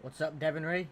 What's up, Devin Ray?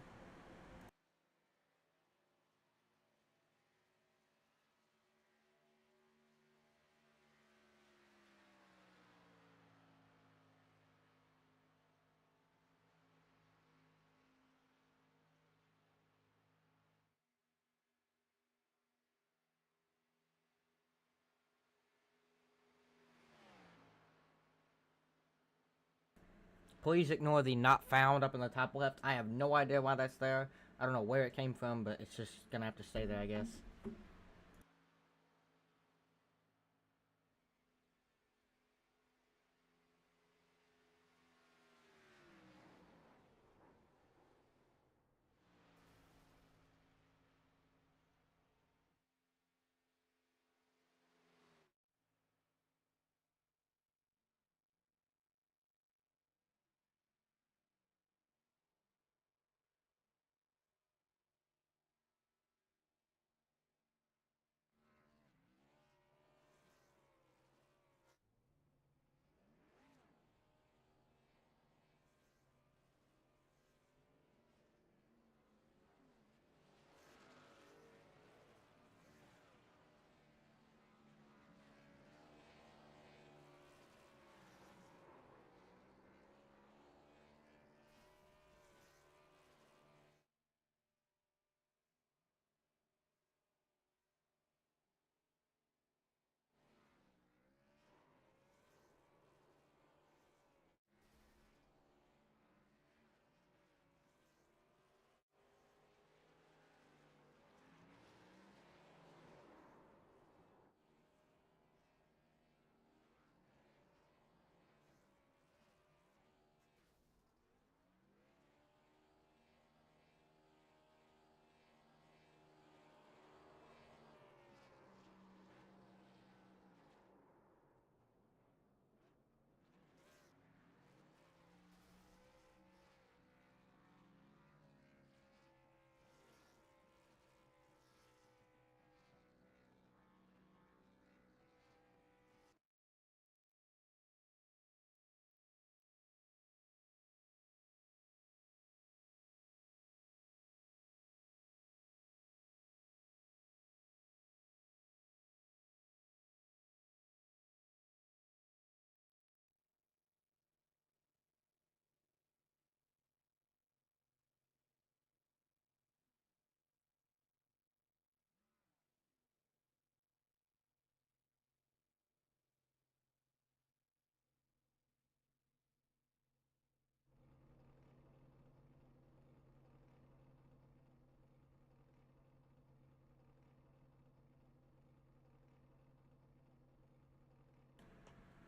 Please ignore the not found up in the top left. I have no idea why that's there. I don't know where it came from, but it's just gonna have to stay there, I guess.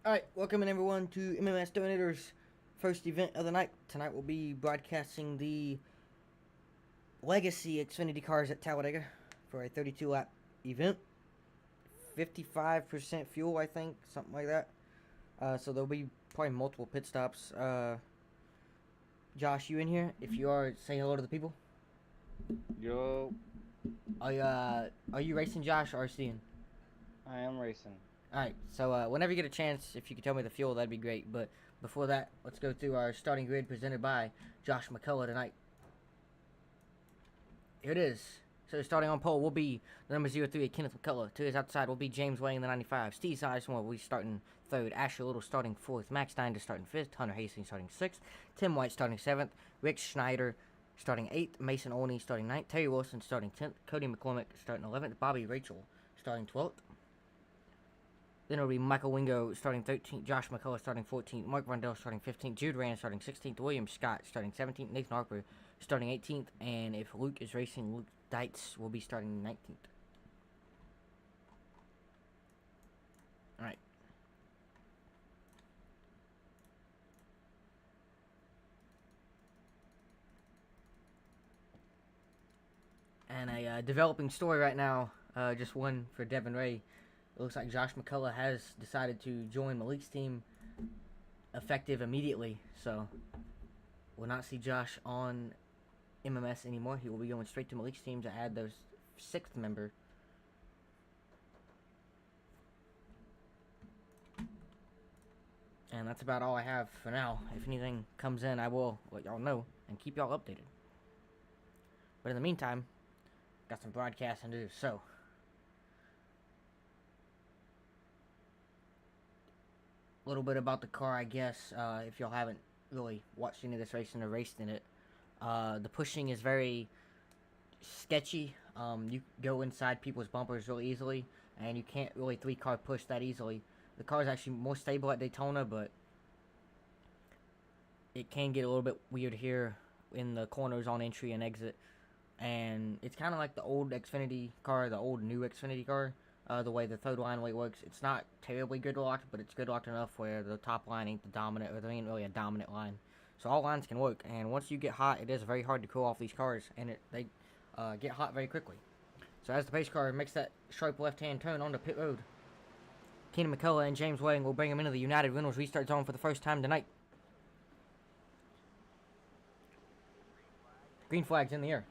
Alright, welcome everyone to MMS Donator's first event of the night. Tonight we'll be broadcasting the Legacy Xfinity cars at Talladega for a 32 lap event. 55% fuel, I think, something like that. So there'll be probably multiple pit stops. Josh, you in here? If you are, say hello to the people. Yo, Are you racing, Josh, or seeing? I am racing. Alright, so whenever you get a chance, if you could tell me the fuel, that'd be great. But before that, let's go through our starting grid presented by Josh McCullough tonight. Here it is. So starting on pole will be the number 03, Kenneth McCullough. To his outside will be James Way in the 95. Steve Sizemore will be starting third. Asher Little starting fourth. Max Steiner starting fifth. Hunter Hastings starting sixth. Tim White starting seventh. Rick Schneider starting eighth. Mason Olney starting ninth. Terry Wilson starting 10th. Cody McCormick starting 11th. Bobby Rachel starting 12th. Then it'll be Michael Wingo starting 13th, Josh McCullough starting 14th, Mark Rondell starting 15th, Jude Rand starting 16th, William Scott starting 17th, Nathan Harper starting 18th, and if Luke is racing, Luke Dietz will be starting 19th. Alright. And a developing story right now, just one for Devin Ray. It looks like Josh McCullough has decided to join Malik's team effective immediately, so we'll not see Josh on MMS anymore. He will be going straight to Malik's team to add those sixth member. And that's about all I have for now. If anything comes in, I will let y'all know and keep y'all updated. But in the meantime, got some broadcasting to do. So, a little bit about the car, I guess. If y'all haven't really watched any of this racing or raced in it, the pushing is very sketchy. You go inside people's bumpers really easily, and you can't really 3-car push that easily. The car is actually more stable at Daytona, but it can get a little bit weird here in the corners on entry and exit. And it's kind of like the old Xfinity car, the old new Xfinity car. The way the third line works, it's not terribly gridlocked, but it's gridlocked enough where the top line ain't the dominant, or there ain't really a dominant line. So all lines can work, and once you get hot, it is very hard to cool off these cars, and they get hot very quickly. So as the pace car makes that sharp left-hand turn onto pit road, Kenny McCullough and James Wang will bring him into the United Reynolds restart zone for the first time tonight. Green flag's in the air.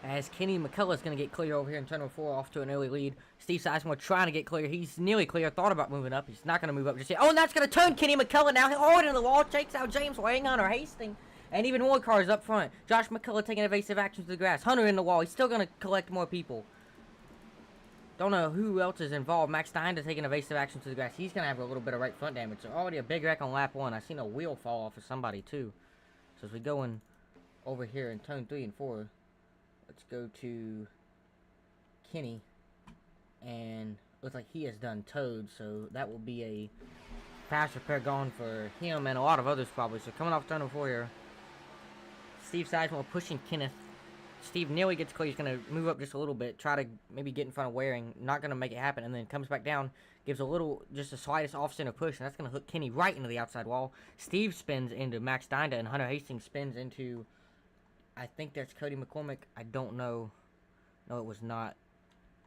As Kenny McCullough's going to get clear over here in turn 4 off to an early lead. Steve Sizemore trying to get clear. He's nearly clear. Thought about moving up. He's not going to move up just yet. Oh, and that's going to turn Kenny McCullough now. Hard into the wall. Takes out James Wang, Hunter Hastings. And even more cars up front. Josh McCullough taking evasive action to the grass. Hunter in the wall. He's still going to collect more people. Don't know who else is involved. Max Steiner taking evasive action to the grass. He's going to have a little bit of right front damage. So already a big wreck on lap 1. I seen a wheel fall off of somebody too. So as we go in over here in turn 3 and 4. Let's go to Kenny, and looks like he has done towed, so that will be a fast repair gone for him and a lot of others probably. So coming off turn 4 here, Steve Sizemore pushing Kenneth. Steve nearly gets clear. He's going to move up just a little bit, try to maybe get in front of Waring. Not going to make it happen, and then comes back down, gives a little, just the slightest off-center push, and that's going to hook Kenny right into the outside wall. Steve spins into Max Dinda, and Hunter Hastings spins into, I think that's Cody McCormick. I don't know. No, it was not.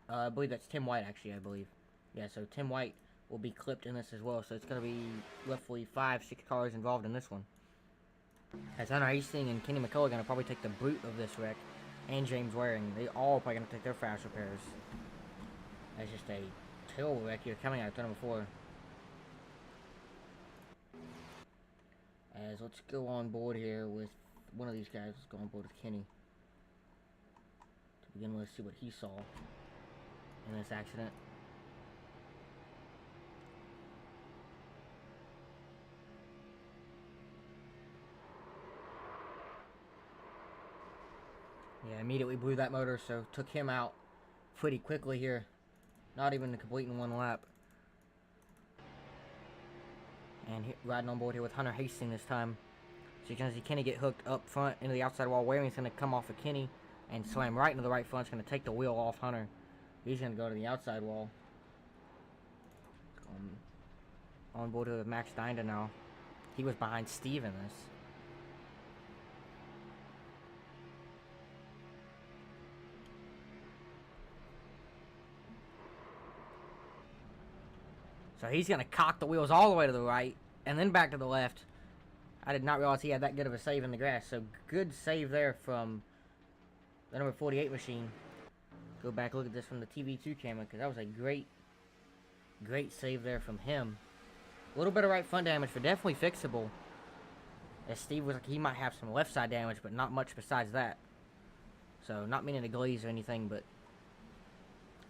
I believe that's Tim White, actually, I believe. Yeah, so Tim White will be clipped in this as well. So it's going to be roughly 5-6 cars involved in this one. As Hunter Hastings and Kenny McCullough are going to probably take the boot of this wreck. And James Waring. They all probably going to take their fast repairs. That's just a terrible wreck here coming out of turn 4. As let's go on board here with one of these guys. Let's go on board with Kenny. To begin with, see what he saw in this accident. Yeah, immediately blew that motor, so took him out pretty quickly here. Not even completing one lap. And riding on board here with Hunter Hastings this time. So you can see Kenny get hooked up front into the outside wall. Waring's going to come off of Kenny and slam right into the right front. It's going to take the wheel off Hunter. He's going to go to the outside wall. On board with Max Dinda now. He was behind Steve in this. So he's going to cock the wheels all the way to the right and then back to the left. I did not realize he had that good of a save in the grass. So good save there from the number 48 machine. Go back, look at this from the TV2 camera, because that was a great save there from him. A little bit of right front damage, but definitely fixable. As Steve was like, he might have some left side damage, but not much besides that. So, not meaning to glaze or anything, but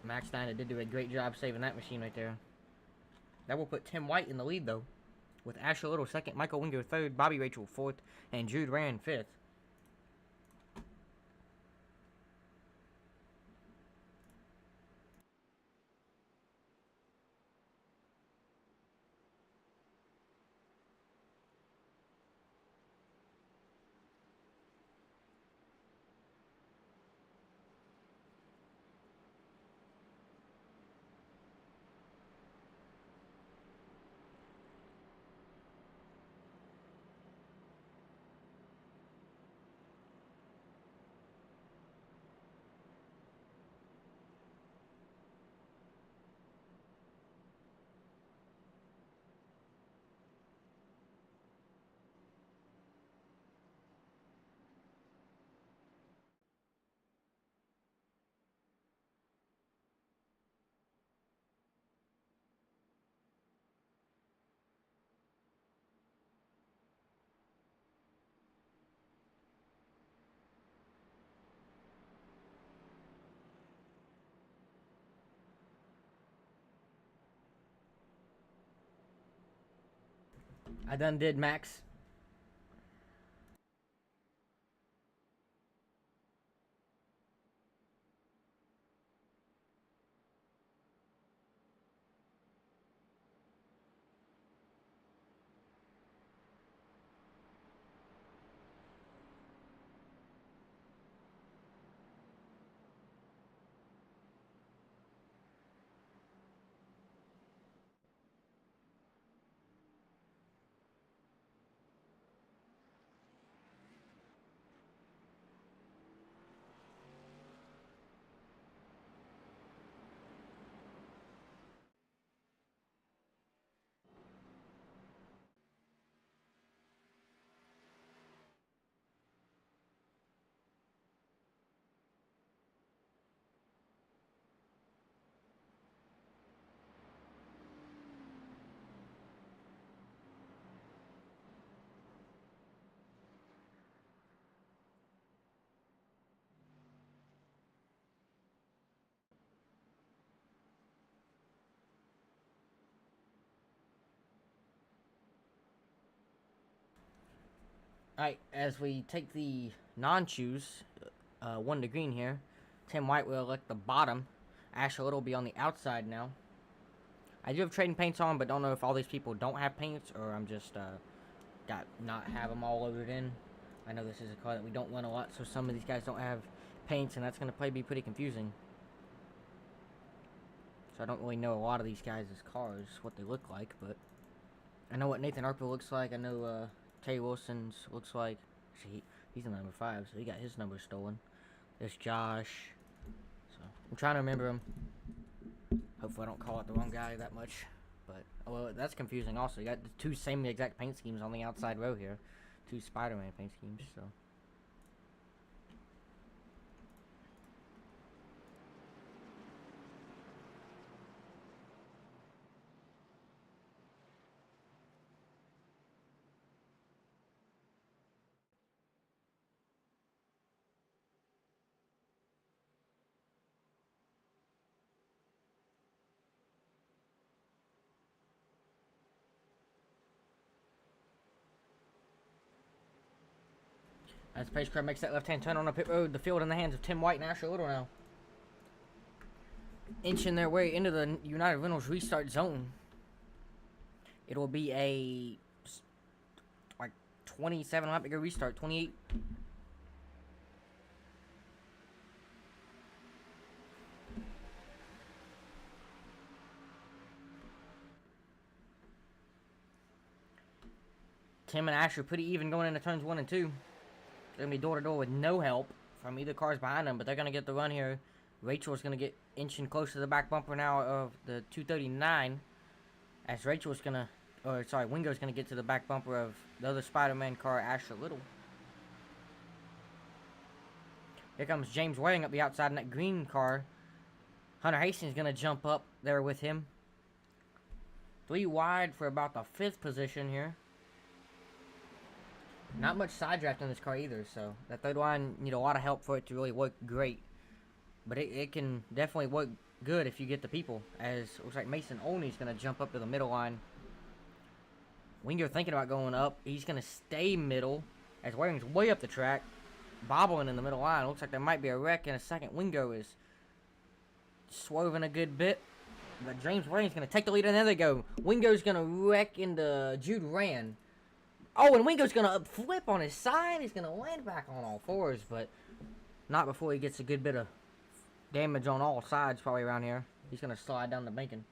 Max Steiner did do a great job saving that machine right there. That will put Tim White in the lead, though, with Asher Little second, Michael Winger third, Bobby Rachel fourth, and Jude Rand fifth. I done did Max. Alright, as we take the non-choose, 1 to green here, Tim White will elect the bottom. Asher Little will be on the outside now. I do have trading paints on, but don't know if all these people don't have paints, or I'm just, not have them all loaded in. I know this is a car that we don't run a lot, so some of these guys don't have paints, and that's going to probably be pretty confusing. So I don't really know a lot of these guys' cars, what they look like, but I know what Nathan Harper looks like. I know, Terry Wilson's looks like. Actually, he's in number 5, so he got his number stolen. There's Josh. So I'm trying to remember him. Hopefully I don't call out the wrong guy that much. But, well, that's confusing also. You got the 2 same exact paint schemes on the outside row here. 2 Spider-Man paint schemes, so. As the pace car makes that left-hand turn on the pit road, the field in the hands of Tim White and Asher Little now. Inching their way into the United Rentals restart zone. It will be a, like, 27 lap to go restart, 28. Tim and Asher pretty even going into turns 1 and 2. They're going to be door-to-door with no help from either cars behind them, but they're going to get the run here. Rachel's going to get inching close to the back bumper now of the 239. As Rachel's going to, or sorry, Wingo's going to get to the back bumper of the other Spider-Man car, Asher Little. Here comes James Waring up the outside in that green car. Hunter Hastings going to jump up there with him. 3 wide for about the 5th position here. Not much side draft in this car either, so that third line need a lot of help for it to really work great. But it can definitely work good if you get the people, as it looks like Mason Olney's going to jump up to the middle line. Winger thinking about going up. He's going to stay middle, as Waring's way up the track, bobbling in the middle line. Looks like there might be a wreck in a second. Wingo is swerving a good bit, but James Waring's going to take the lead, and there they go. Wingo's going to wreck into Jude Rand. Oh, and Wingo's going to flip on his side. He's going to land back on all 4s, but not before he gets a good bit of damage on all sides probably around here. He's going to slide down the banking.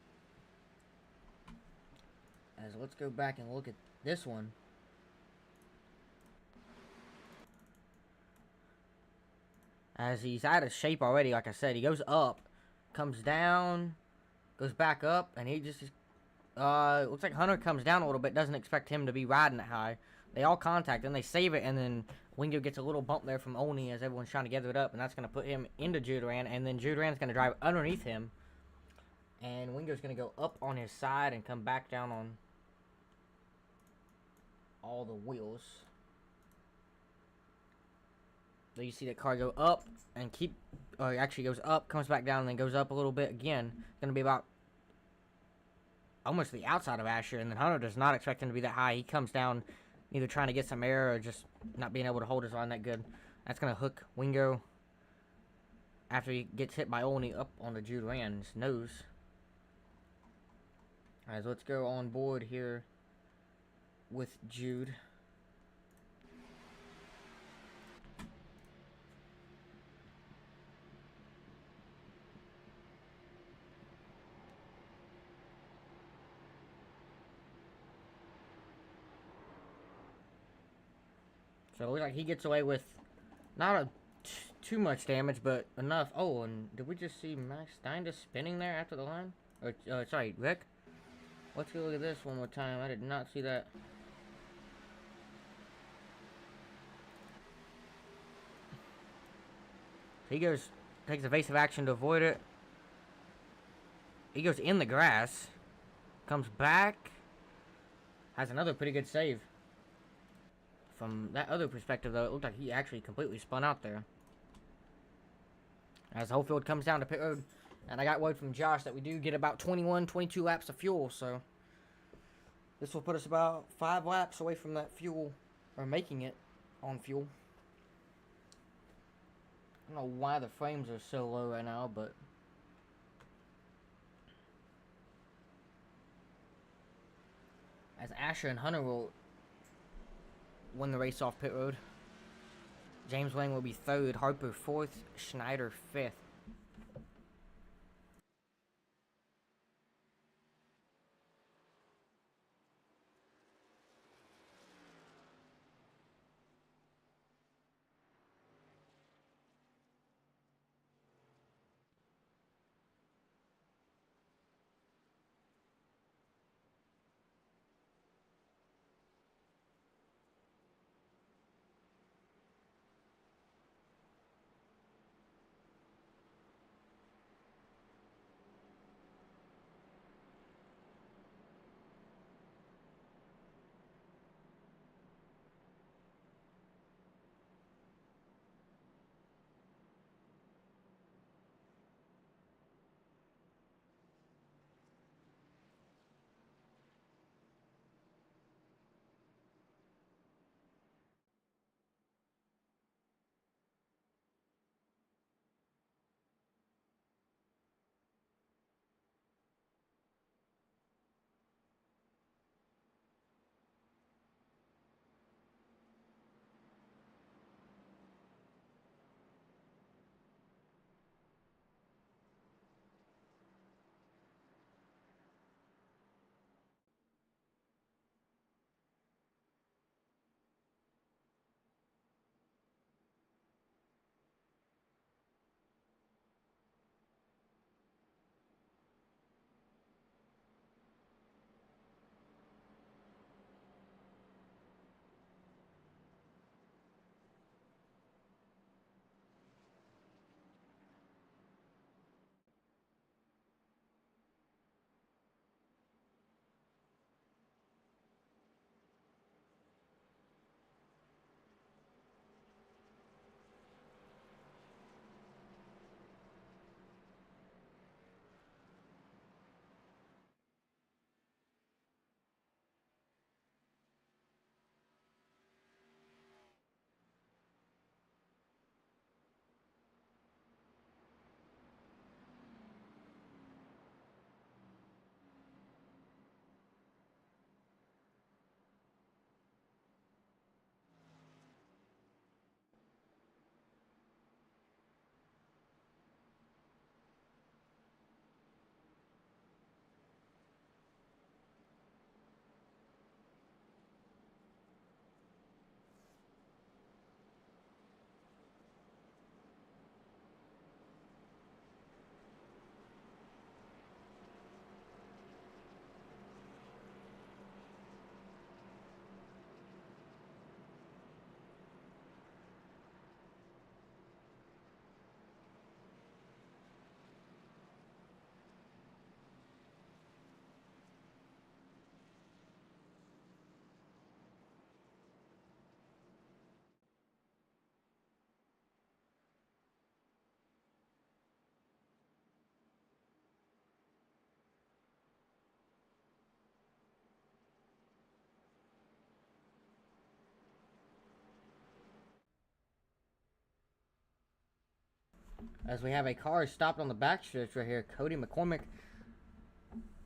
As let's go back and look at this one. As he's out of shape already, like I said. He goes up, comes down, goes back up, and he just... looks like Hunter comes down a little bit, doesn't expect him to be riding that high. They all contact, and they save it, and then Wingo gets a little bump there from Olney as everyone's trying to gather it up, and that's going to put him into Jude Rand, and then Jude Rand's going to drive underneath him, and Wingo's going to go up on his side and come back down on all the wheels. So you see that car go up and keep, or actually goes up, comes back down, and then goes up a little bit again. It's going to be about almost the outside of Asher, and then Hunter does not expect him to be that high. He comes down either trying to get some air or just not being able to hold his line that good. That's going to hook Wingo after he gets hit by Olney up on the Jude Rand's nose. Alright, so let's go on board here with Jude. So it looks like he gets away with not too much damage, but enough. Oh, and did we just see Max Stein just spinning there after the line? Or, sorry, Rick? Let's go look at this one more time. I did not see that. He goes, takes evasive action to avoid it. He goes in the grass. Comes back. Has another pretty good save. From that other perspective, though, it looked like he actually completely spun out there. As the whole field comes down to pit road. And I got word from Josh that we do get about 21, 22 laps of fuel, so this will put us about 5 laps away from that fuel, or making it on fuel. I don't know why the frames are so low right now, but as Asher and Hunter will win the race off pit road. James Wang will be 3rd, Harper 4th, Schneider 5th. As we have a car stopped on the backstretch right here. Cody McCormick.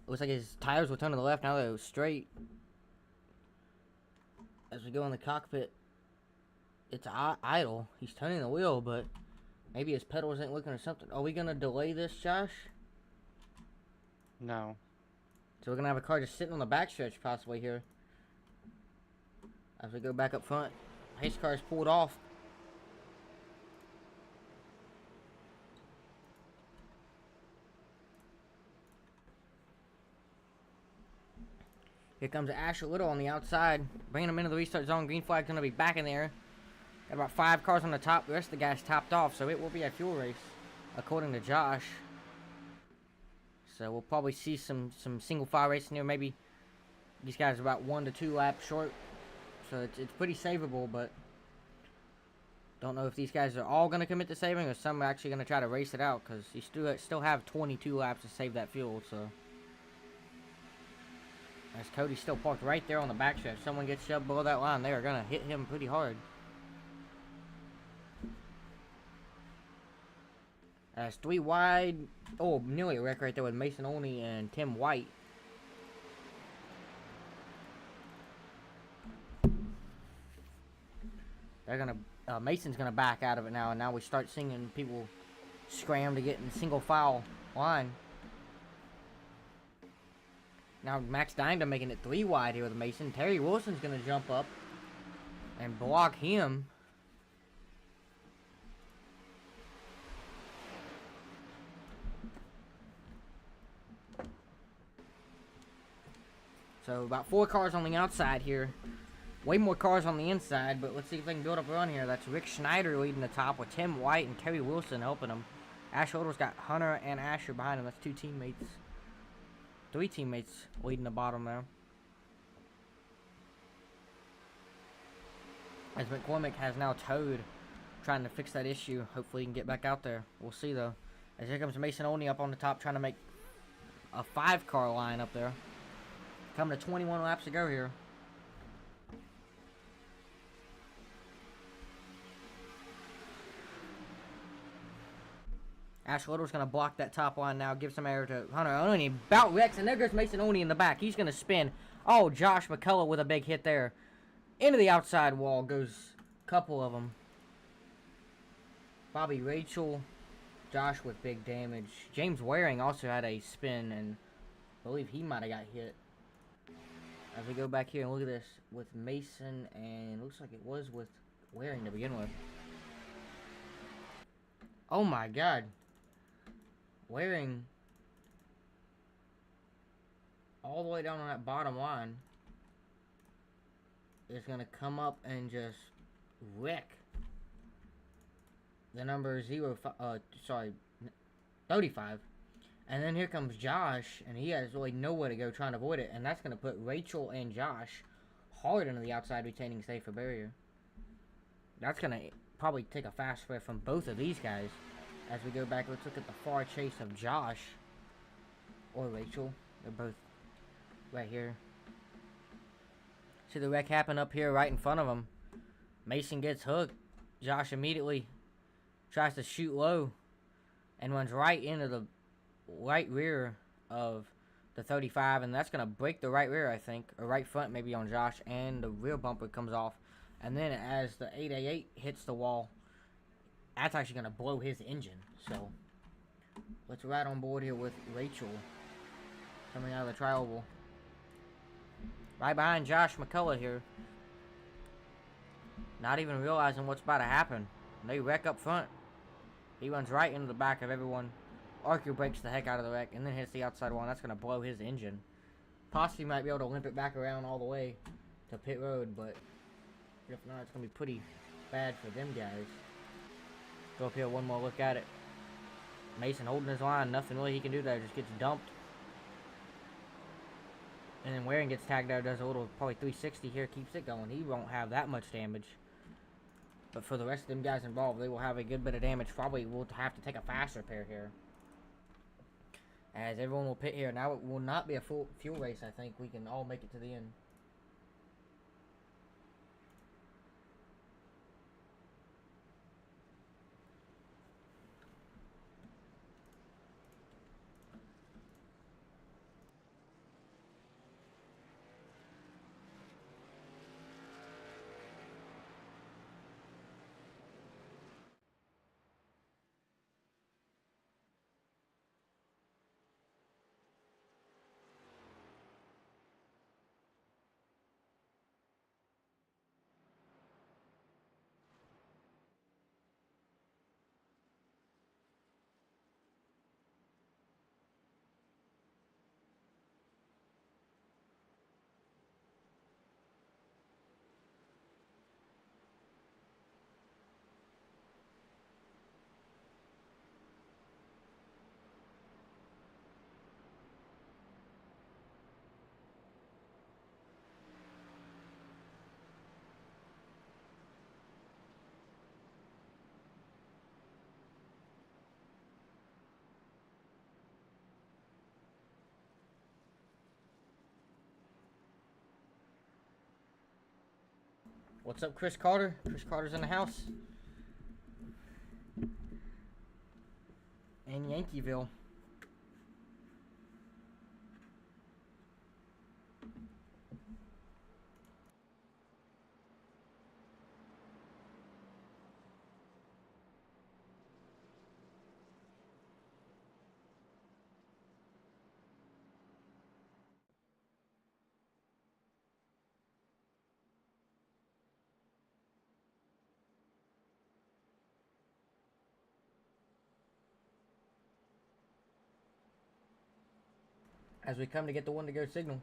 Looks like his tires will turn to the left. Now they're straight. As we go in the cockpit, it's idle. He's turning the wheel, but maybe his pedals ain't working or something. Are we going to delay this, Josh? No. So we're going to have a car just sitting on the backstretch possibly here. As we go back up front. His car is pulled off. Here comes Asher Little on the outside, bringing him into the restart zone. Green flag's going to be back in there. Got about 5 cars on the top. The rest of the guys topped off, so it will be a fuel race, according to Josh. So we'll probably see some single file racing here. Maybe these guys are about 1 to 2 laps short, so it's pretty savable. But don't know if these guys are all going to commit to saving or some are actually going to try to race it out, because you still have 22 laps to save that fuel. So. As Cody's still parked right there on the backstretch. If someone gets shoved below that line, they are going to hit him pretty hard. As 3 wide. Oh, nearly a wreck right there with Mason Olney and Tim White. They're going to... Mason's going to back out of it now. And now we start seeing people scram to get in single file line. Now Max Dinda making it 3 wide here with Mason. Terry Wilson's going to jump up and block him. So about 4 cars on the outside here. Way more cars on the inside, but let's see if they can build up a run here. That's Rick Schneider leading the top with Tim White and Terry Wilson helping him. Asher Little's got Hunter and Asher behind him. That's 2 teammates. 3 teammates leading the bottom now. As McCormick has now towed, trying to fix that issue. Hopefully he can get back out there. We'll see though. As here comes Mason Olney up on the top, trying to make a 5-car line up there. Coming to 21 laps to go here. Ash Little's going to block that top line now. Give some air to Hunter Olney. About wrecks, and there goes Mason Olney in the back. He's going to spin. Oh, Josh McCullough with a big hit there. Into the outside wall goes a couple of them. Bobby Rachel. Josh with big damage. James Waring also had a spin, and I believe he might have got hit. As we go back here and look at this with Mason, and looks like it was with Waring to begin with. Oh my God. Waring all the way down on that bottom line is going to come up and just wreck the number 35. And then here comes Josh, and he has really nowhere to go trying to avoid it, and that's going to put Rachel and Josh hard into the outside retaining safer barrier. That's going to probably take a fast flare from both of these guys. As we go back, let's look at the far chase of Josh or Rachel. They're both right here. See the wreck happen up here right in front of him. Mason gets hooked. Josh immediately tries to shoot low and runs right into the right rear of the 35, and that's going to break the right rear, I think, or right front maybe on Josh, and the rear bumper comes off. And then as the 888 hits the wall, that's actually going to blow his engine. So let's ride on board here with Rachel coming out of the tri-oval. Right behind Josh McCullough here. Not even realizing what's about to happen. They wreck up front. He runs right into the back of everyone. Archer breaks the heck out of the wreck and then hits the outside wall. That's going to blow his engine. Possibly might be able to limp it back around all the way to pit road, but if not, it's going to be pretty bad for them guys. Go up here, one more look at it. Mason holding his line. Nothing really he can do there. Just gets dumped. And then Waring gets tagged out. Does a little, probably 360 here. Keeps it going. He won't have that much damage. But for the rest of them guys involved, they will have a good bit of damage. Probably will have to take a fast repair here. As everyone will pit here. Now it will not be a full fuel race, I think. We can all make it to the end. What's up, Chris Carter? Chris Carter's in the house. In Yankeeville. As we come to get the one to go signal,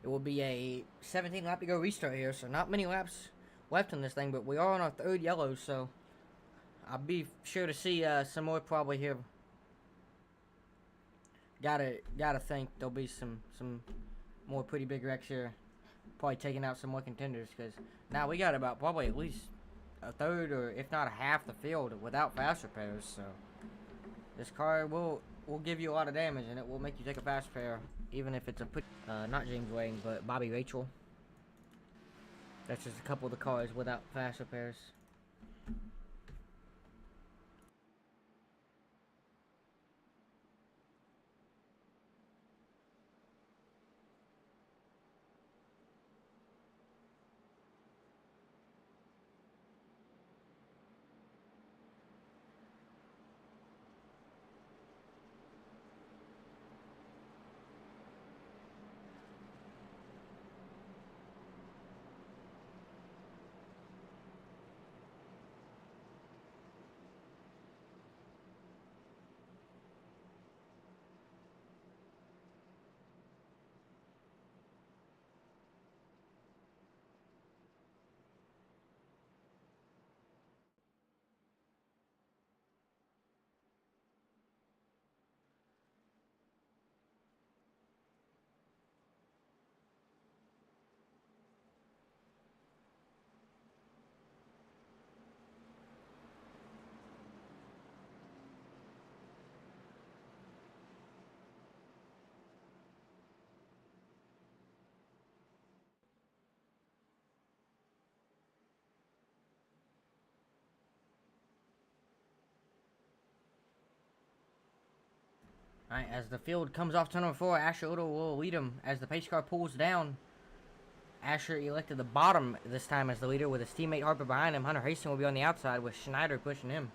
it will be a 17 lap to go restart here, so not many laps left in this thing, but we are on our third yellow, so I'll be sure to see some more probably here. Gotta think there'll be some more pretty big wrecks here, probably taking out some more contenders, because now we got about probably at least a third or if not a half the field without fast repairs, so this car will give you a lot of damage, and it will make you take a fast repair, even if it's a not James Wang, but Bobby Rachel. That's just a couple of the cars without fast repairs. Alright, as the field comes off turn number 4, Asher Little will lead him as the pace car pulls down. Asher elected the bottom this time as the leader with his teammate Harper behind him. Hunter Hastings will be on the outside with Schneider pushing him.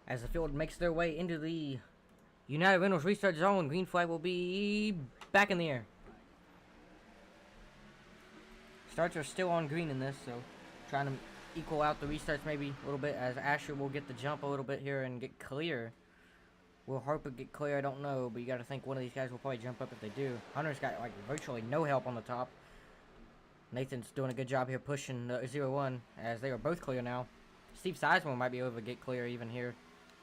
As the field makes their way into the United Rentals restart zone, green flag will be back in the air. Starts are still on green in this, so trying to equal out the restarts maybe a little bit, as Asher will get the jump a little bit here and get clear. Will Harper get clear? I don't know, but you got to think one of these guys will probably jump up if they do. Hunter's got like virtually no help on the top. Nathan's doing a good job here pushing the 0-1 as they are both clear now. Steve Sizemore might be able to get clear even here.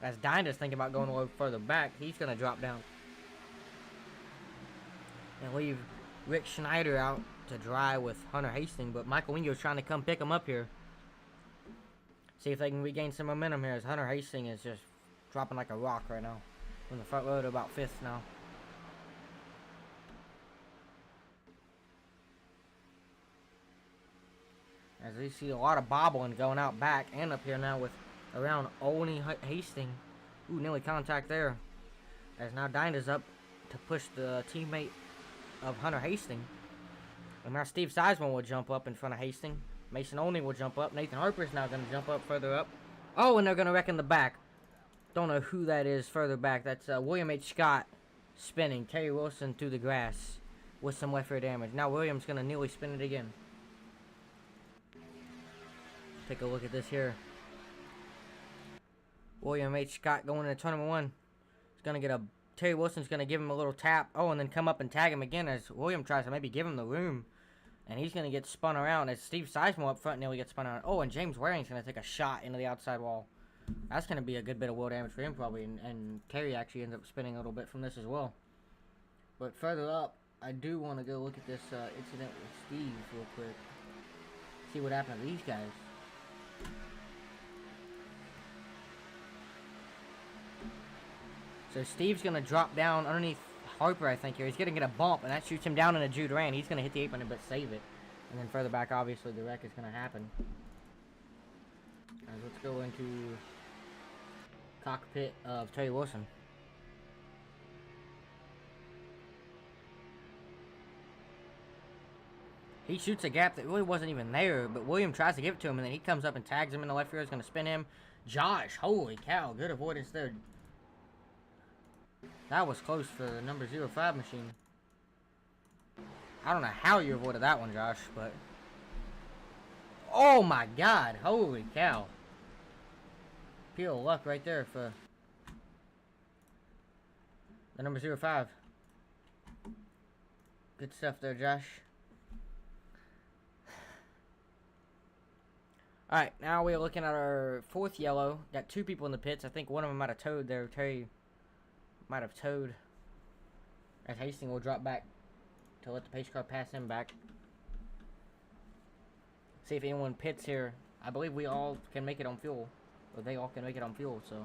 As Dinah's thinking about going a little further back, he's going to drop down and leave Rick Schneider out to dry with Hunter Hastings, but Michael Wingo's trying to come pick him up here. See if they can regain some momentum here, as Hunter Hastings is just dropping like a rock right now. From the front row to about 5th now. As we see a lot of bobbling going out back and up here now with around Olney Hastings. Ooh, nearly contact there. As now Dinah's up to push the teammate of Hunter Hastings. And now Steve Sizemore will jump up in front of Hastings. Mason Olney will jump up. Nathan Harper's now going to jump up further up. Oh, and they're going to wreck in the back. Don't know who that is further back. That's William H. Scott spinning. Terry Wilson through the grass with some left rear damage. Now William's going to nearly spin it again. Take a look at this here. William H. Scott going into turn number 1. He's going to get a... Terry Wilson's going to give him a little tap. Oh, and then come up and tag him again as William tries to maybe give him the room. And he's going to get spun around as Steve Sizemore up front nearly gets spun around. Oh, and James Waring's going to take a shot into the outside wall. That's going to be a good bit of wheel damage for him probably. And Terry actually ends up spinning a little bit from this as well. But further up, I do want to go look at this incident with Steve real quick. See what happened to these guys. So Steve's going to drop down underneath Harper, I think, here. He's going to get a bump, and that shoots him down into Jude Rand. He's going to hit the apron but save it. And then further back, obviously, the wreck is going to happen. Right, let's go into cockpit of Terry Wilson. He shoots a gap that really wasn't even there, but William tries to give it to him, and then he comes up and tags him in the left rear. He's going to spin him. Josh, holy cow, good avoidance there. That was close for the number 05 machine. I don't know how you avoided that one, Josh, but... Oh my god, holy cow. Peel of luck right there for the number 05. Good stuff there, Josh. Alright, now we're looking at our fourth yellow. Got two people in the pits. I think one of them might have towed there. Terry might have towed. As Hastings will drop back to let the pace car pass him back. See if anyone pits here. I believe we all can make it on fuel. Or they all can make it on fuel, so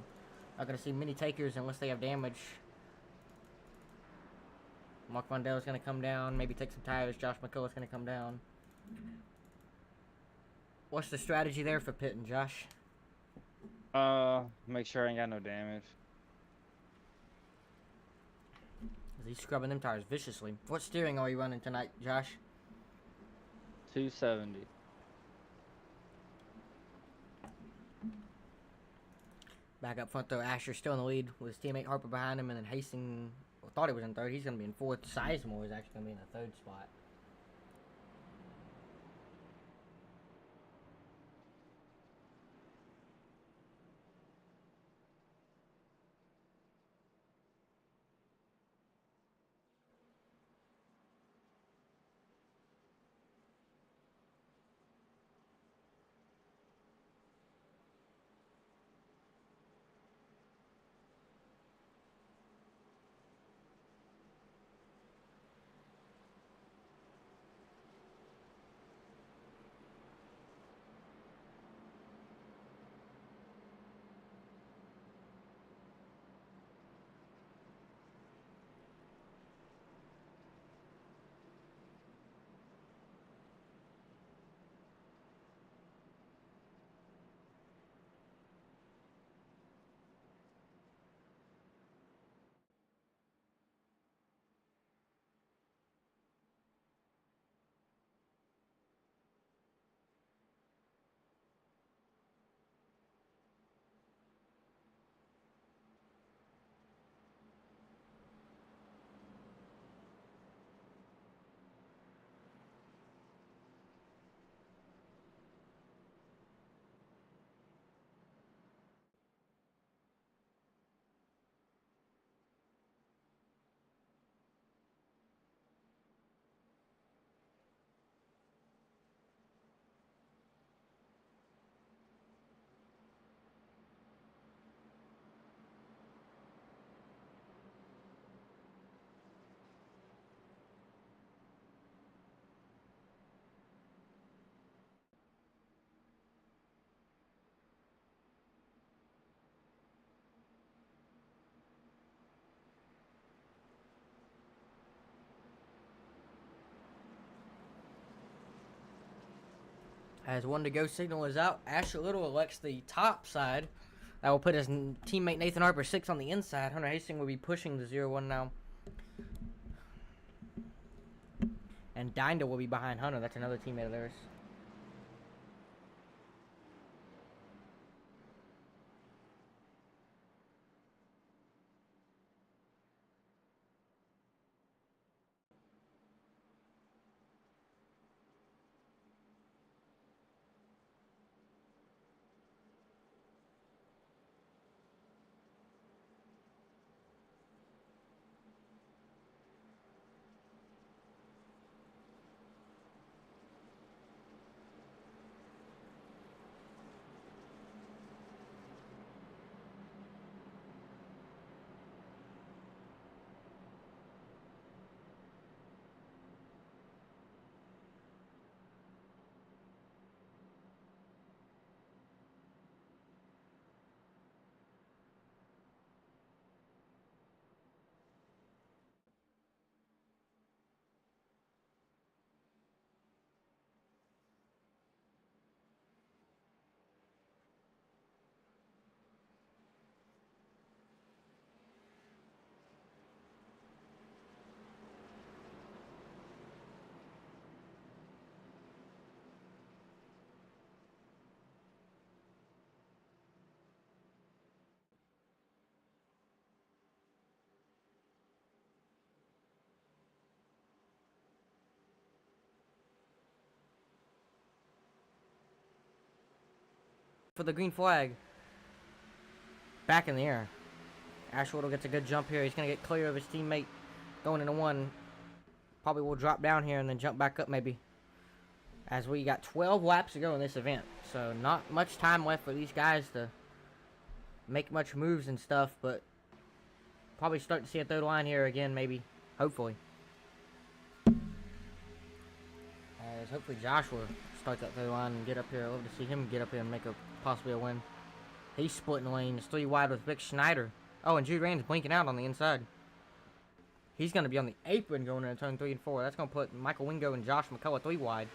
not going to see many takers unless they have damage. Mark Mondell is going to come down, maybe take some tires. Josh McCullough's going to come down. What's the strategy there for pitting, Josh? Make sure I ain't got no damage. He's scrubbing them tires viciously. What steering are you running tonight, Josh? 270. Back up front though, Asher still in the lead with his teammate Harper behind him, and then Hastings thought he was in third. He's going to be in fourth. Sizemore is actually going to be in the third spot. As one to go signal is out, Asher Little elects the top side. That will put his teammate Nathan Harper 6 on the inside. Hunter Hastings will be pushing the 0-1 now. And Dinda will be behind Hunter. That's another teammate of theirs. for the green flag. Back in the air. Asher gets a good jump here. He's going to get clear of his teammate going into one. Probably will drop down here and then jump back up maybe. As we got 12 laps to go in this event. So not much time left for these guys to make much moves and stuff. But probably start to see a third line here again maybe. Hopefully. As hopefully Joshua start that third line and get up here. I'd love to see him get up here and make possibly a win. He's splitting lanes. 3 wide with Vic Schneider. Oh, and Jude Rand's blinking out on the inside. He's going to be on the apron going into turn 3 and 4. That's going to put Michael Wingo and Josh McCullough 3 wide.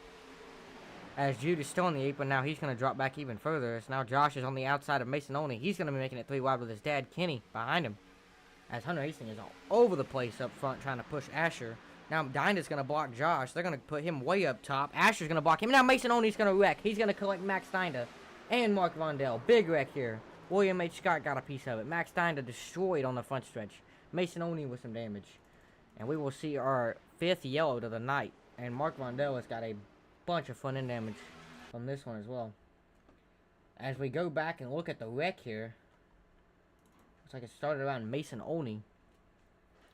As Jude is still on the apron now, he's going to drop back even further. As now Josh is on the outside of Mason Olney. He's going to be making it 3 wide with his dad, Kenny, behind him. As Hunter Hastings is all over the place up front trying to push Asher. Now Dinah's going to block Josh. They're going to put him way up top. Asher's going to block him. Now Mason Olney's going to wreck. He's going to collect Max Dinah and Mark Vondell. Big wreck here. William H. Scott got a piece of it. Max Dinah destroyed on the front stretch. Mason Olney with some damage. And we will see our 5th yellow to the night. And Mark Vondell has got a bunch of front end damage on this one as well. As we go back and look at the wreck here. Looks like it started around Mason Olney.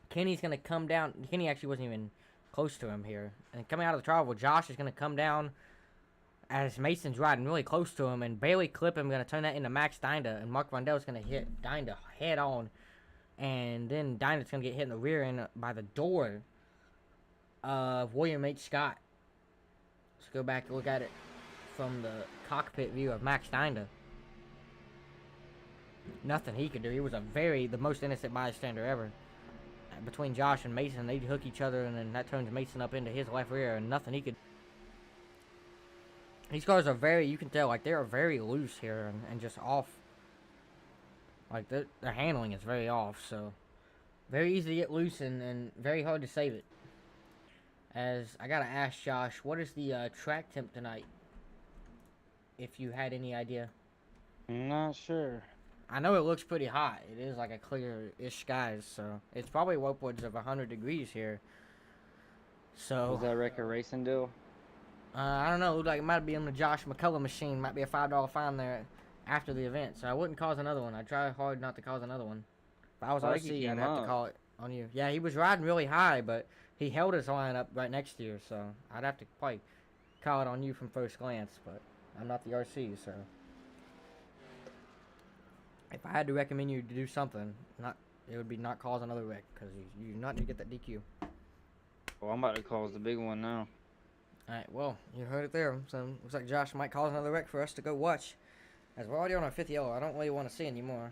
Kenny's going to come down. Kenny actually wasn't even close to him here. And coming out of the trial, Josh is going to come down as Mason's riding really close to him. And Bailey Clipham going to turn that into Max Dinah. And Mark Vondell is going to hit Dinah head on. And then Dinah's going to get hit in the rear end by the door of William H. Scott. Let's go back and look at it from the cockpit view of Max Dinah. Nothing he could do. He was the most innocent bystander ever. Between Josh and Mason, they'd hook each other, and then that turns Mason up into his left rear, and nothing he could. These cars are you can tell, like, they are very loose here and just off. Like, their handling is very off, so very easy to get loose and very hard to save it. As I gotta ask Josh, what is the track temp tonight? If you had any idea. I'm not sure. I know it looks pretty hot. It is like a clear-ish skies, so it's probably upwards of 100 degrees here. So. Was that Wrecker Racing deal? I don't know. It looked like it might be on the Josh McCullough machine. Might be a $5 fine there after the event. So I wouldn't cause another one. I try hard not to cause another one. If I was RC, I'd have to call it on you. Yeah, he was riding really high, but he held his line up right next to you. So I'd have to probably call it on you from first glance, but I'm not the RC, so. If I had to recommend you to do something, it would be not cause another wreck, because you not to get that DQ. Well, I'm about to cause the big one now. Alright, well, you heard it there. So, looks like Josh might cause another wreck for us to go watch. As we're already on our 5th yellow, I don't really want to see anymore.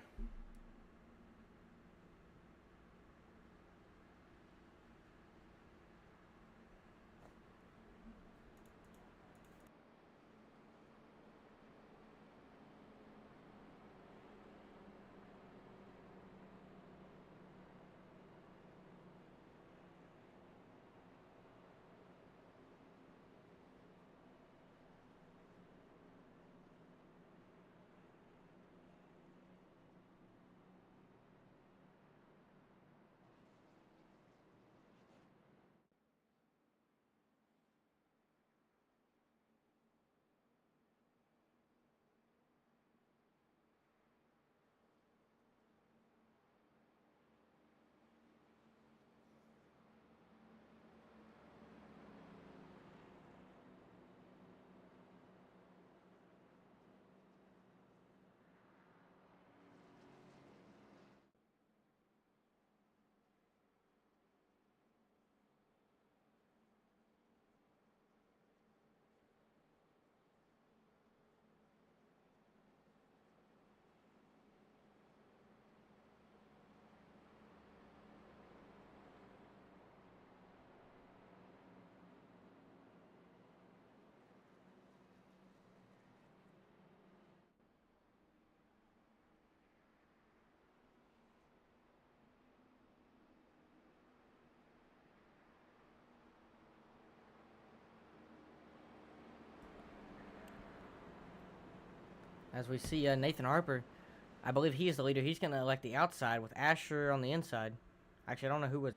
As we see Nathan Harper, I believe he is the leader. He's going to elect the outside with Asher on the inside. Actually, I don't know who was.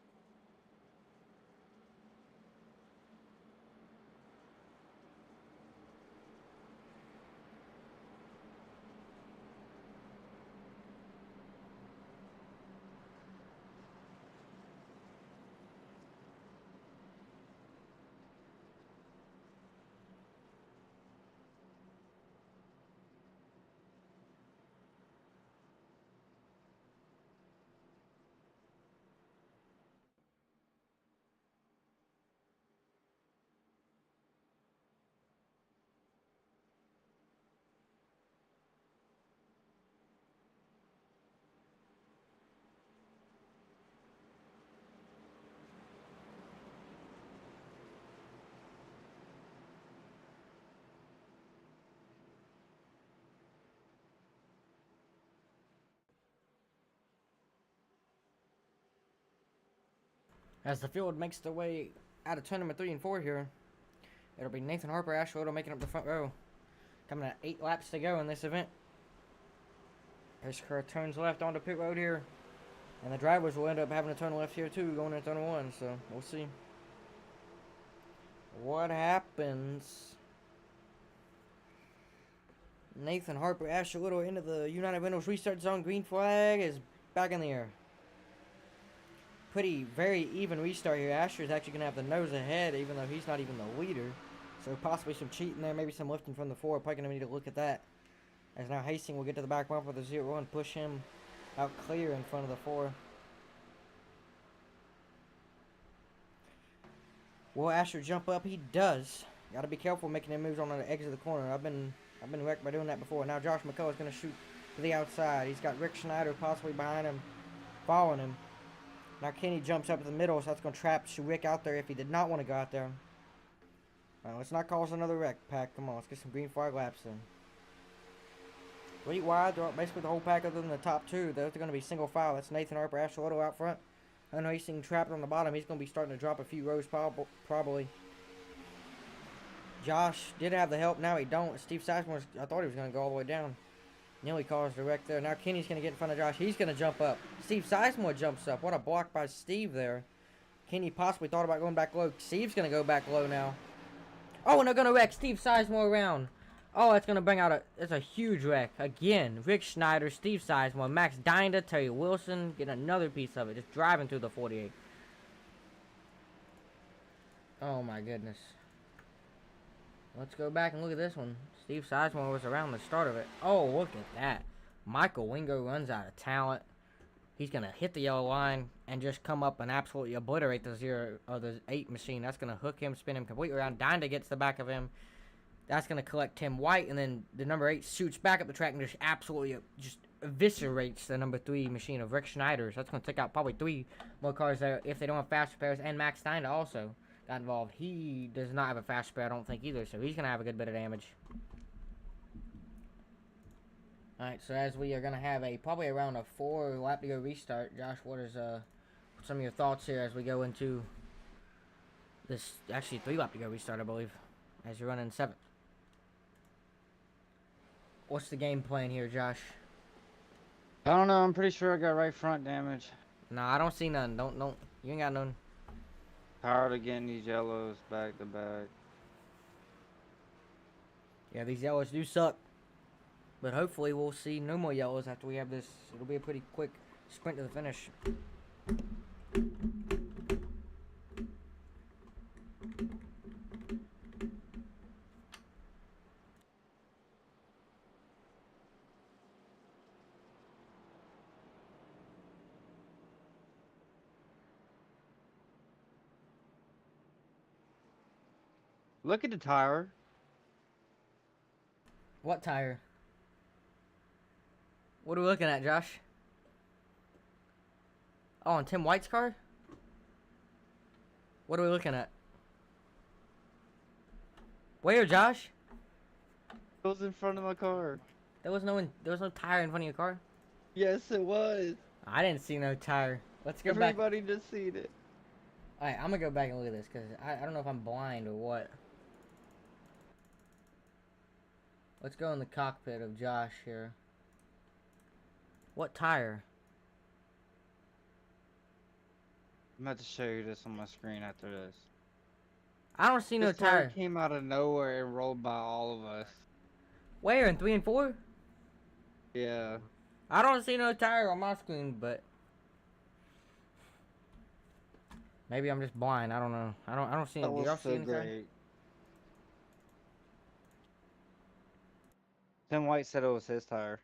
As the field makes their way out of turn number 3 and 4 here, it'll be Nathan Harper, Asher Little making up the front row. Coming at 8 laps to go in this event. His car turns left onto pit road here. And the drivers will end up having to turn left here too, going into turn 1, so we'll see what happens. Nathan Harper, Asher Little into the United Rentals restart zone. Green flag is back in the air. Pretty, very even restart here. Asher is actually going to have the nose ahead, even though he's not even the leader. So possibly some cheating there, maybe some lifting from the 4. Probably going to need to look at that. As now Hastings will get to the back bumper with the 0-1, push him out clear in front of the 4. Will Asher jump up? He does. Got to be careful making them moves on the edge of the corner. I've been wrecked by doing that before. Now Josh McCullough is going to shoot to the outside. He's got Rick Schneider possibly behind him, following him. Now Kenny jumps up to the middle, so that's going to trap Rick out there if he did not want to go out there. Alright, let's not cause another wreck, pack. Come on, let's get some green flag laps in. 3 wide, basically the whole pack other than the top 2. Those are going to be single file. That's Nathan Harper, Asher Little out front. And Hastings trapped on the bottom. He's going to be starting to drop a few rows probably. Josh did have the help. Now he don't. Steve Sizemore, I thought he was going to go all the way down. Nearly caused a wreck there. Now Kenny's going to get in front of Josh. He's going to jump up. Steve Sizemore jumps up. What a block by Steve there. Kenny possibly thought about going back low. Steve's going to go back low now. Oh, and they're going to wreck Steve Sizemore around. Oh, that's going to bring out it's a huge wreck. Again, Rick Schneider, Steve Sizemore, Max Dinda, Terry Wilson, getting another piece of it. Just driving through the 48. Oh, my goodness. Let's go back and look at this one. Steve Sizemore was around the start of it. Oh, look at that. Michael Wingo runs out of talent. He's going to hit the yellow line and just come up and absolutely obliterate the 8 machine. That's going to hook him, spin him completely around. Dinda gets the back of him. That's going to collect Tim White, and then the number 8 shoots back up the track and just absolutely just eviscerates the number 3 machine of Rick Schneider. So that's going to take out probably 3 more cars there if they don't have fast repairs. And Max Steiner also got involved. He does not have a fast repair, I don't think, either, so he's going to have a good bit of damage. Alright, so as we are going to have probably around a 4 lap to go restart, Josh, what is some of your thoughts here as we go into this, actually 3 lap to go restart, I believe, as you're running 7th. What's the game plan here, Josh? I don't know. I'm pretty sure I got right front damage. Nah, I don't see none. Don't. You ain't got none. Tired of getting these yellows back to back. Yeah, these yellows do suck. But hopefully we'll see no more yellows after we have this. It'll be a pretty quick sprint to the finish. Look at the tire. What tire? What are we looking at, Josh? Oh, on Tim White's car? What are we looking at? Where, Josh? It was in front of my car. There was no tire in front of your car? Yes, it was. I didn't see no tire. Let's go back. Everybody just seen it. Alright, I'm gonna go back and look at this, because I don't know if I'm blind or what. Let's go in the cockpit of Josh here. What tire? I'm about to show you this on my screen after this. I don't see no This tire tire. came out of nowhere and rolled by all of us. Where, in 3 and 4? Yeah. I don't see no tire on my screen, but maybe I'm just blind. I don't know. I don't see. That Do was y'all see so any tire? great. Tim White said it was his tire.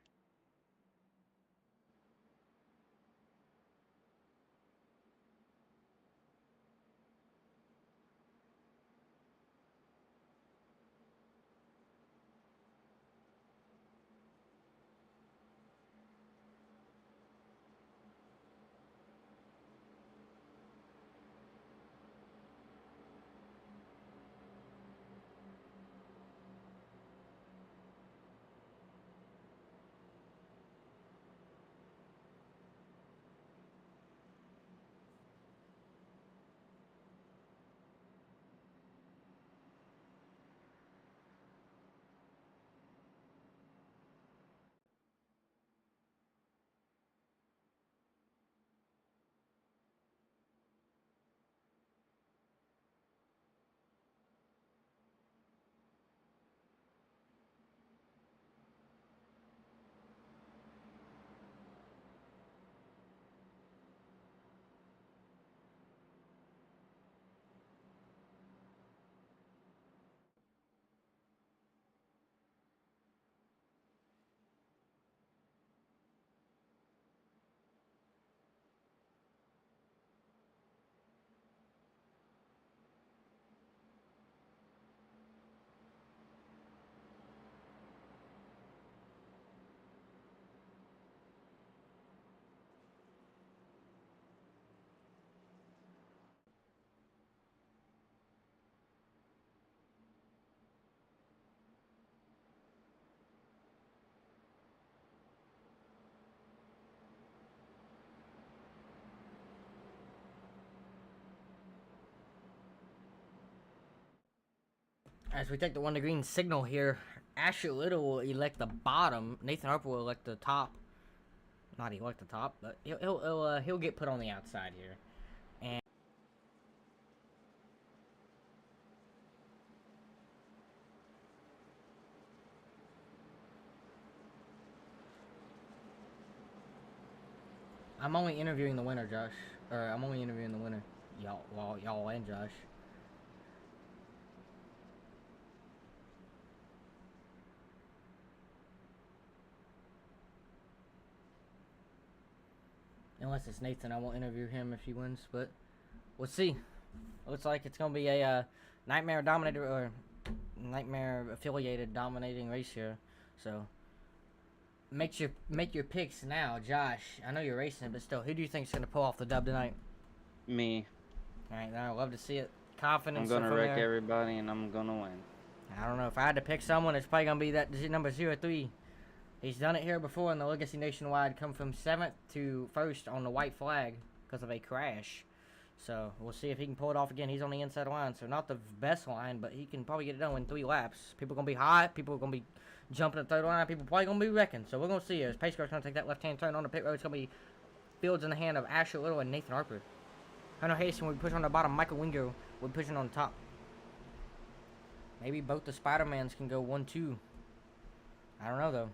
As we take the 1 to green signal here, Asher Little will elect the bottom. Nathan Harper will elect the top. Not elect the top, but he'll get put on the outside here. And I'm only interviewing the winner, Josh. Or I'm only interviewing the winner. Y'all and Josh. Unless it's Nathan, I won't interview him if he wins, but we'll see. Looks like it's gonna be a Nightmare dominated or Nightmare affiliated dominating race here. So make your picks now, Josh. I know you're racing, but still, who do you think is gonna pull off the dub tonight? Me. All right, I'd love to see it. Confidence. I'm gonna wreck everybody, and I'm gonna win. I don't know if I had to pick someone, it's probably gonna be that number 03. He's done it here before in the Legacy Nationwide, come from 7th to 1st on the white flag because of a crash. So we'll see if he can pull it off again. He's on the inside line, so not the best line, but he can probably get it done in 3 laps. People are gonna be hot. People are gonna be jumping the third line. People probably gonna be wrecking. So we're gonna see as pace car's gonna take that left-hand turn on the pit road. It's gonna be Fields in the hand of Asher Little and Nathan Harper. Hunter Haston will be pushing on the bottom. Michael Wingo will be pushing on the top. Maybe both the Spider-Mans can go 1-2. I don't know though.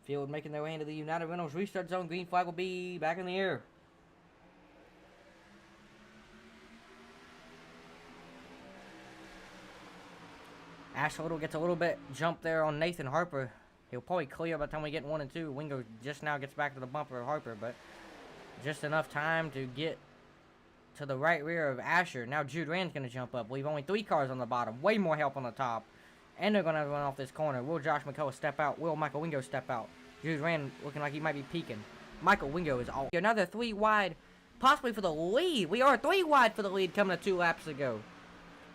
Field making their way into the United Reynolds restart zone. Green flag will be back in the air. Ash Little gets a little bit jump there on Nathan Harper. He'll probably clear by the time we get 1 and 2. Wingo just now gets back to the bumper of Harper, but just enough time to get to the right rear of Asher. Now Jude Rand's going to jump up. We've only 3 cars on the bottom. Way more help on the top. And they're going to run off this corner. Will Josh McCullough step out? Will Michael Wingo step out? Jude Rand looking like he might be peeking. Michael Wingo is all. Another 3 wide, possibly for the lead. We are 3 wide for the lead coming to 2 laps to go.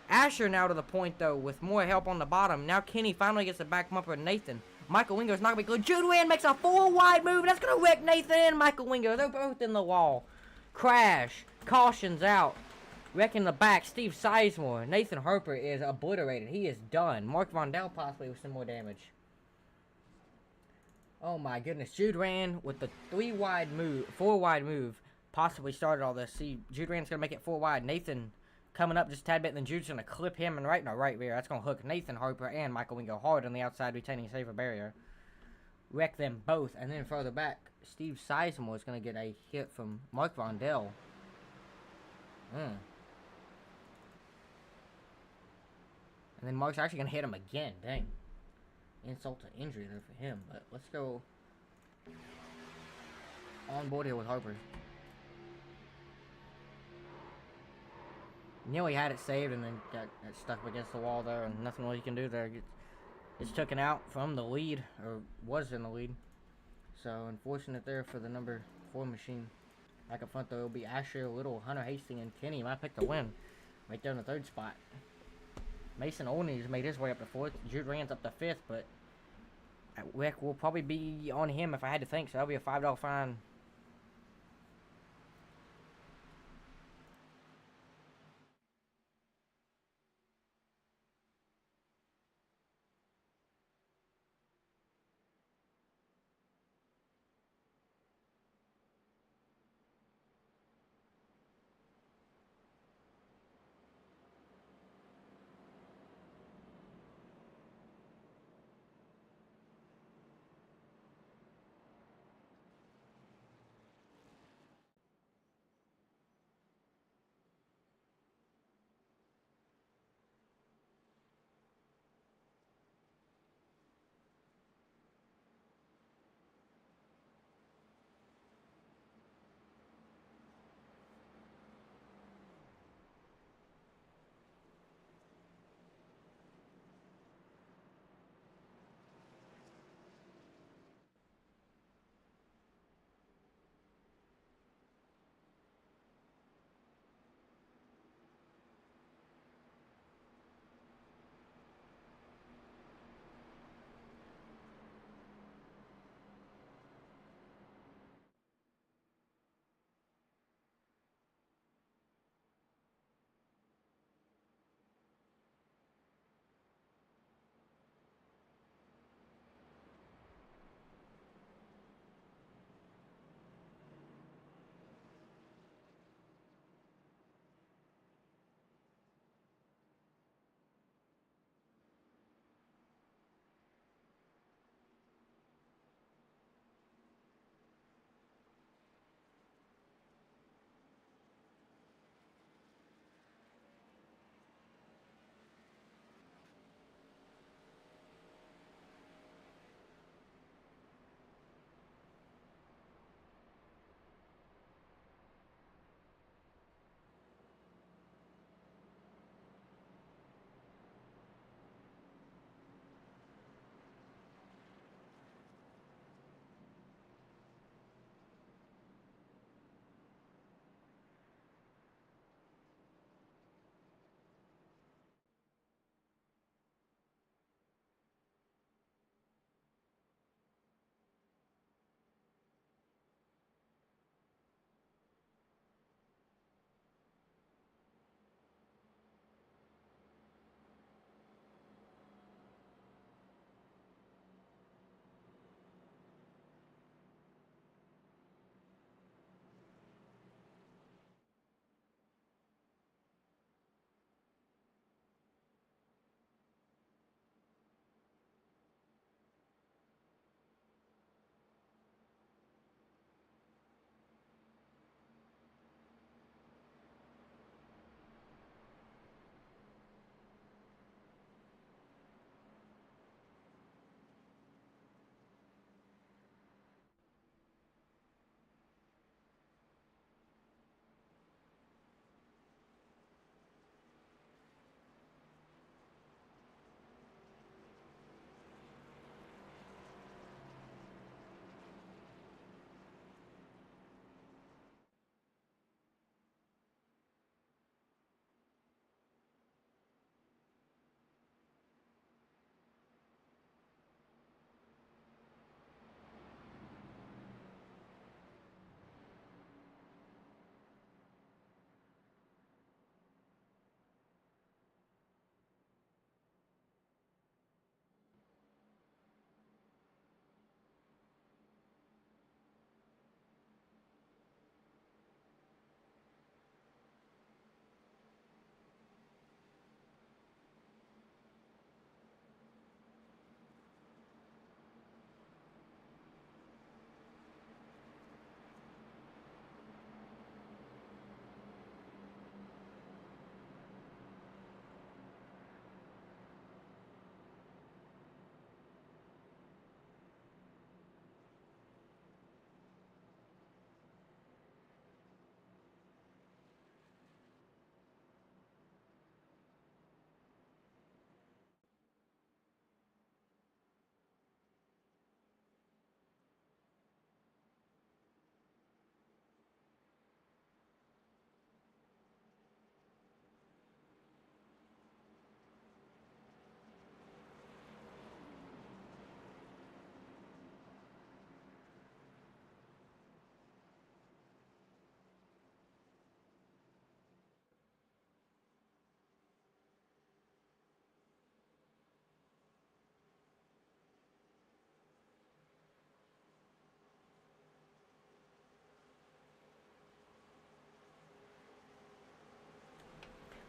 Asher now to the point, though, with more help on the bottom. Now Kenny finally gets the back bumper of Nathan. Michael Wingo's not going to be good. Jude Rand makes a 4 wide move. That's going to wreck Nathan and Michael Wingo. They're both in the wall. Crash. Cautions out. Wrecking the back. Steve Sizemore. Nathan Harper is obliterated. He is done. Mark Vondell possibly with some more damage. Oh my goodness. Jude Rand with the 4 wide move. Possibly started all this. See, Jude Rand's going to make it 4 wide. Nathan coming up just a tad bit, and then Jude's going to clip him and right in the right rear. That's going to hook Nathan Harper and Michael Wingo hard on the outside, retaining a safer barrier. Wreck them both, and then further back, Steve Sizemore is going to get a hit from Mark Vondell. And then Mark's actually going to hit him again. Dang. Insult to injury there for him, but let's go on board here with Harper. Nearly had it saved and then got stuck against the wall there, and nothing really you can do there. It's taken out from the lead, or was in the lead. So unfortunate there for the number 4 machine. Back up front though, it'll be Asher, Little, Hunter Hastings, and Kenny might pick the win. Right there in the 3rd spot. Mason Olney's made his way up to 4th. Jude Rand's up to 5th, but Wick will probably be on him if I had to think, so that'll be a $5 fine.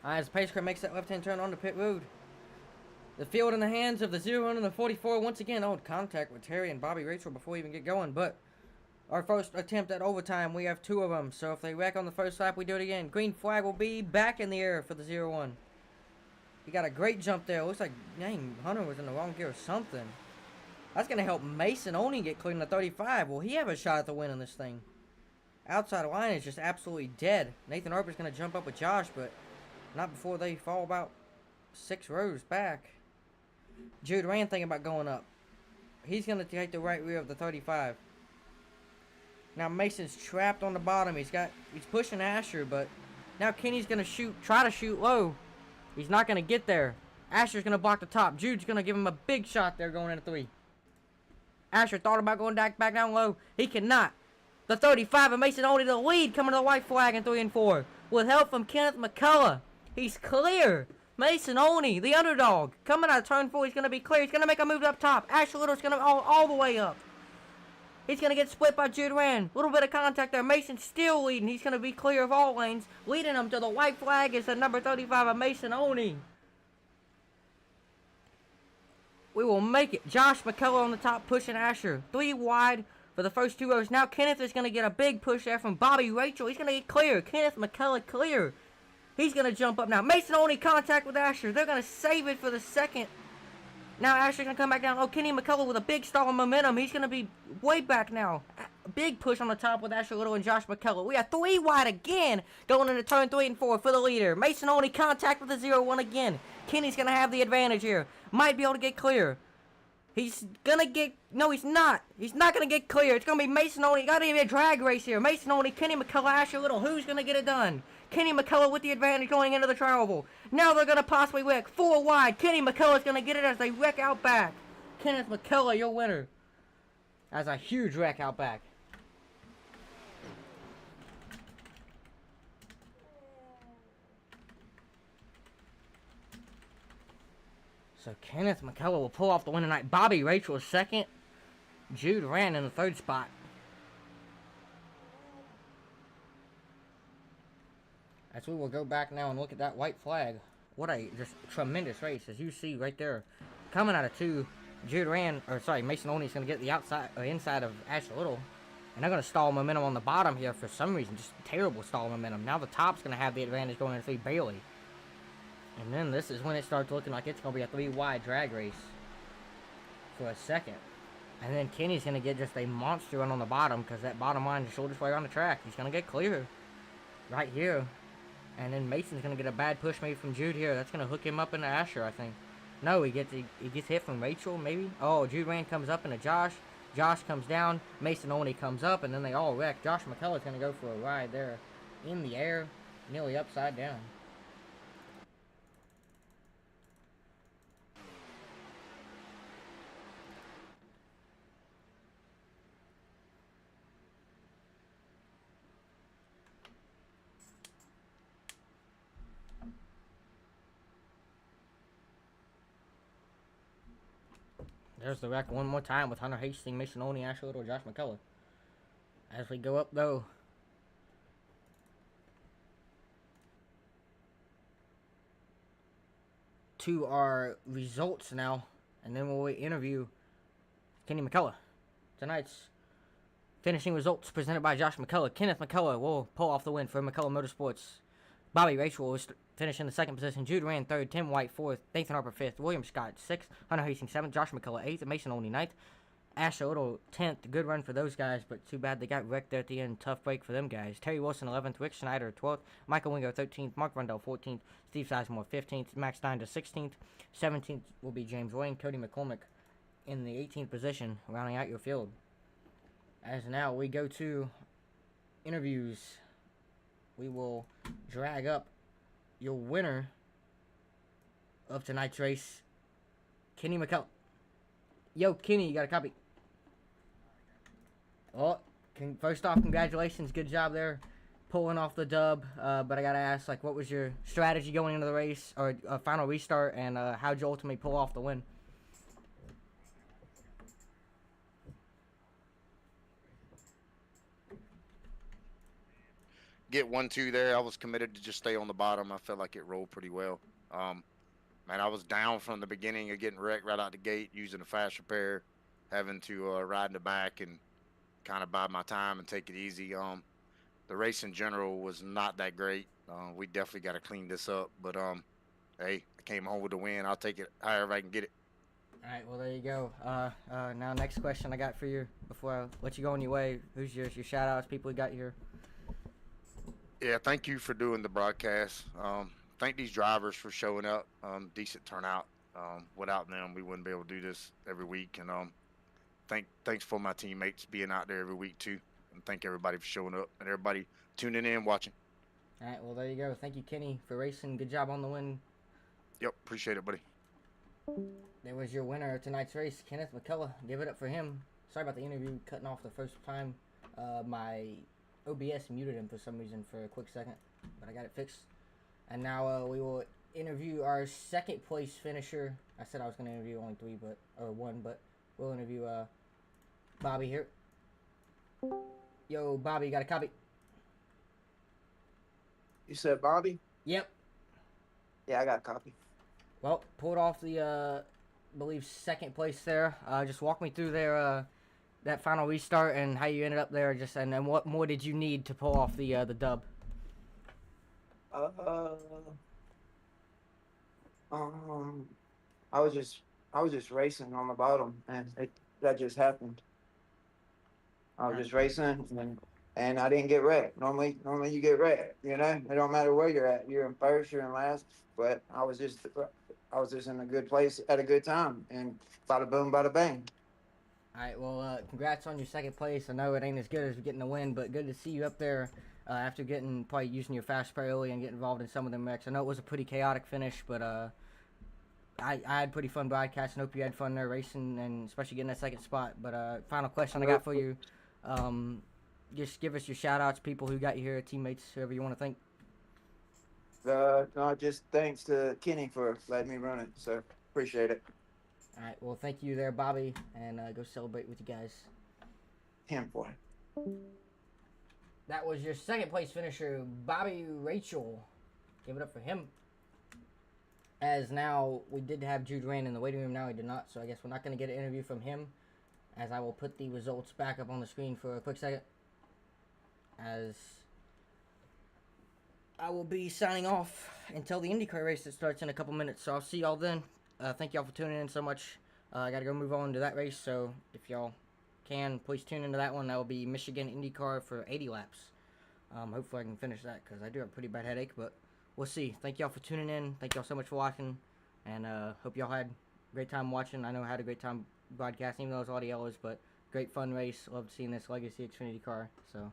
As the pace car makes that left-hand turn onto pit road. The field in the hands of the 0-1 and the 44 once again. Oh, contact with Terry and Bobby Rachel before we even get going. But our first attempt at overtime, we have 2 of them. So if they wreck on the first lap, we do it again. Green flag will be back in the air for the 0-1. He got a great jump there. Looks like, dang, Hunter was in the wrong gear or something. That's going to help Mason only get clear in the 35. Will he have a shot at the win in this thing? Outside line is just absolutely dead. Nathan Harper's going to jump up with Josh, but not before they fall about 6 rows back. Jude Rand thinking about going up. He's going to take the right rear of the 35. Now Mason's trapped on the bottom. He's pushing Asher, but now Kenny's going to try to shoot low. He's not going to get there. Asher's going to block the top. Jude's going to give him a big shot there going into 3. Asher thought about going back down low. He cannot. The 35 and Mason only the lead coming to the white flag in 3 and 4. With help from Kenneth McCullough. He's clear. Mason Oney, the underdog, coming out of turn 4. He's going to be clear. He's going to make a move up top. Asher Little's going to all the way up. He's going to get split by Jude Rand. A little bit of contact there. Mason's still leading. He's going to be clear of all lanes. Leading him to the white flag is the number 35 of Mason Oney. We will make it. Josh McCullough on the top pushing Asher. 3 wide for the first 2 rows. Now Kenneth is going to get a big push there from Bobby Rachel. He's going to get clear. Kenneth McCullough clear. He's going to jump up now. Mason Oney contact with Asher. They're going to save it for the second. Now Asher's going to come back down. Oh, Kenny McCullough with a big stall of momentum. He's going to be way back now. A big push on the top with Asher Little and Josh McCullough. We have 3 wide again going into turn 3 and 4 for the leader. Mason Oney contact with the 0-1 again. Kenny's going to have the advantage here. Might be able to get clear. He's going to get... No, he's not. He's not going to get clear. It's going to be Mason Oney. Got to be a drag race here. Mason Oney, Kenny McCullough, Asher Little. Who's going to get it done? Kenny McCullough with the advantage going into the tri-oval. Now they're going to possibly wreck. 4 wide. Kenny McCullough's going to get it as they wreck out back. Kenneth McCullough, your winner. That's a huge wreck out back. So Kenneth McCullough will pull off the win tonight. Bobby Rachel is second. Jude Rand in the 3rd spot. As we will go back now and look at that white flag. What a just tremendous race, as you see right there. Coming out of 2, Mason Oney is going to get the outside or inside of Asher Little. And they're going to stall momentum on the bottom here for some reason. Just terrible stall momentum. Now the top's going to have the advantage going into 3 Bailey. And then this is when it starts looking like it's going to be a 3 wide drag race for a second. And then Kenny's going to get just a monster run on the bottom because that bottom line is the shortest way around the track. He's going to get clear right here. And then Mason's going to get a bad push maybe from Jude here. That's going to hook him up into Asher, I think. No, he gets hit from Rachel, maybe. Oh, Jude Rand comes up into Josh. Josh comes down. Mason Oney comes up, and then they all wreck. Josh McCullough's going to go for a ride there in the air, nearly upside down. There's the wreck one more time with Hunter Hastings, Mason Oney, Asher Little, Josh McCullough. As we go up, though, to our results now, and then we'll interview Kenny McCullough. Tonight's finishing results presented by Josh McCullough. Kenneth McCullough will pull off the win for McCullough Motorsports. Bobby Rachel will finish in the 2nd position. Jude Rand 3rd. Tim White 4th. Nathan Harper 5th. William Scott 6th. Hunter Hastings 7th. Josh McCullough 8th. Mason Oney 9th. Asher Little 10th. Good run for those guys, but too bad they got wrecked there at the end. Tough break for them guys. Terry Wilson 11th. Rick Schneider 12th. Michael Wingo 13th. Mark Rundell 14th. Steve Sizemore 15th. Max Steiner 16th. 17th will be James Wayne. Cody McCormick in the 18th position, rounding out your field. As now we go to interviews. We will drag up your winner of tonight's race, Kenny McCullough. Yo, Kenny, you got a copy? Well, first off, congratulations. Good job there pulling off the dub. But I got to ask, like, what was your strategy going into the race or final restart, and how'd you ultimately pull off the win? get 1-2 there. I was committed to just stay on the bottom. I felt like it rolled pretty well. Um, Man, I was down from the beginning of getting wrecked right out the gate using the fast repair, having to ride in the back and kind of bide my time and take it easy. The race in general was not that great. We definitely got to clean this up, but hey, I came home with the win. I'll take it however I can get it. All right, well, there you go. Now, next question I got for you before I let you go on your way. Who's your shout outs, people we got here? Yeah, thank you for doing the broadcast. Thank these drivers for showing up. Decent turnout. Without them, we wouldn't be able to do this every week. And thanks for my teammates being out there every week too. And thank everybody for showing up and everybody tuning in, watching. All right, well, there you go. Thank you, Kenny, for racing. Good job on the win. Yep, appreciate it, buddy. There was your winner of tonight's race, Kenneth McCullough. Give it up for him. Sorry about the interview cutting off the first time. My OBS muted him for some reason for a quick second, but I got it fixed. And now we will interview our second place finisher. I said I was going to interview only one, but we'll interview Bobby here. Yo, Bobby, you got a copy? You said Bobby? Yep. Yeah, I got a copy. Well, pulled off the, I believe, second place there. Just walk me through there, that final restart and how you ended up there. And then what more did you need to pull off the dub? I was just racing on the bottom, and that just happened. I was just racing, and I didn't get wrecked. Normally you get wrecked. You know, it don't matter where you're at. You're in first, you're in last. But I was just in a good place at a good time, and bada boom, bada bang. All right, well, congrats on your second place. I know it ain't as good as getting the win, but good to see you up there after probably using your fast spray early and getting involved in some of them wrecks. I know it was a pretty chaotic finish, but I had pretty fun broadcasting. Hope you had fun there racing and especially getting that second spot. But final question I got for you. Just give us your shout-outs, people who got you here, teammates, whoever you want to thank. No, just thanks to Kenny for letting me run it, so appreciate it. All right, well, thank you there, Bobby, and go celebrate with you guys. Him boy. That was your second place finisher, Bobby Rachel. Give it up for him. As now, we did have Jude Rand in the waiting room, now he did not, so I guess we're not going to get an interview from him, as I will put the results back up on the screen for a quick second. As I will be signing off until the IndyCar race that starts in a couple minutes, so I'll see y'all then. Thank y'all for tuning in so much. I got to go move on to that race, so if y'all can, please tune into that one. That will be Michigan IndyCar for 80 laps. Hopefully I can finish that because I do have a pretty bad headache, but we'll see. Thank y'all for tuning in. Thank y'all so much for watching, and hope y'all had a great time watching. I know I had a great time broadcasting, even though it was a lot of yellows, but great fun race. Loved seeing this Legacy Xfinity car, so